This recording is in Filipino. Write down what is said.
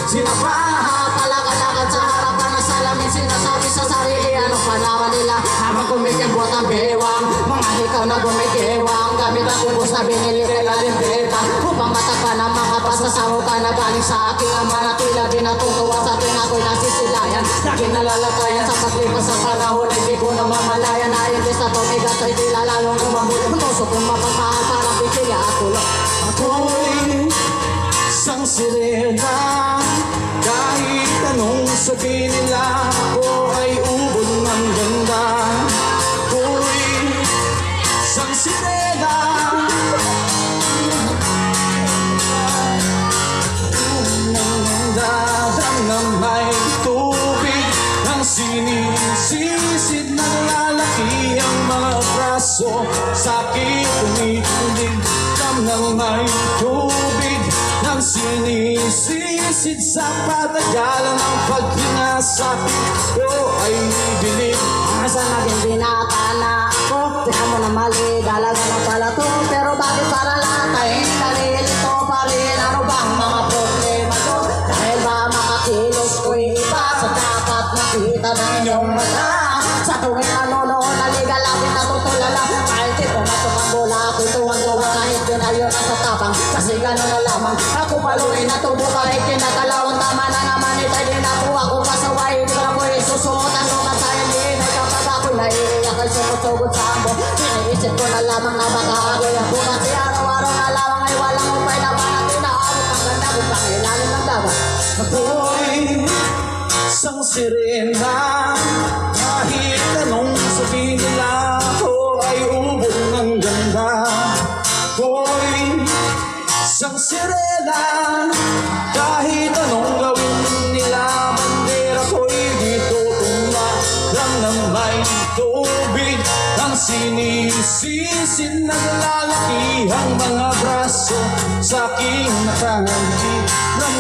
Palakad-lakad sa harapan ng salamin, sinasabi sa sarili anong panaraw nila. Habang kumikibot ang bewang, mga ikaw na gumigewang, gamit ang ubos na binili kaya limbeta. Upang matakpan ang mga pasasawa ka na galing sa aking ang manatila. Di natutuwa sa ating ako'y nasisilayan, lagi nalalatayan sa paglipas sa panahon. Hindi ko na mamalayan na imbis na tumigas ay di lalong umamuli. Puso kong mapagmahal para bigay at tulog. Ako'y isang sirena, kahit anong sabihin nila, ako ay ubod ng ganda. Ako'y isang sirena, dalang na may tubig, ang sinisisid na lalaki ang mga braso sa aking tumitindig. Dalang may tubig, ang sinisisid sa patagalan ng paghinga sa ko ay binig. Asa naging binata na ako, tika mo na mali, dalaga na pala to. Pero bakit para lahat ay nalilito pa rin? Ano ba ang mga problema ko? Dahil ba makakilos ko'y iba sa dapat nakita ng inyong mata? Sa tuwing nanonood, naligalapin na tutulala. Kahit ito matumang bola, ako'y tuwang-tuwa kahit pinayo na sa tapang. Kasi gano'n na lamang, ako paluin na tubo kahit kinatalawang. Tama na naman, itay din ako, ako pasaway. Hindi ko na ko'y susuot ang lumasayan din. Ay kapag ako'y naiiyak ay sumusugod sa ambo. Iniisip ko na lamang na baka ako'y ang bukas. Araw-araw na lamang ay walang upay na panatin na abot ang ganda kung pangilalim ng dagat. Ako'y isang sirena, kahit anong sabihin nila, ako ay ubod ng ganda. Ako'y isang sirena, kahit anong gawin nila, bandera ko'y dito tumalang ng may tubig. Ang sinisisid ng lalaki ang mga braso sa aking nakahandi.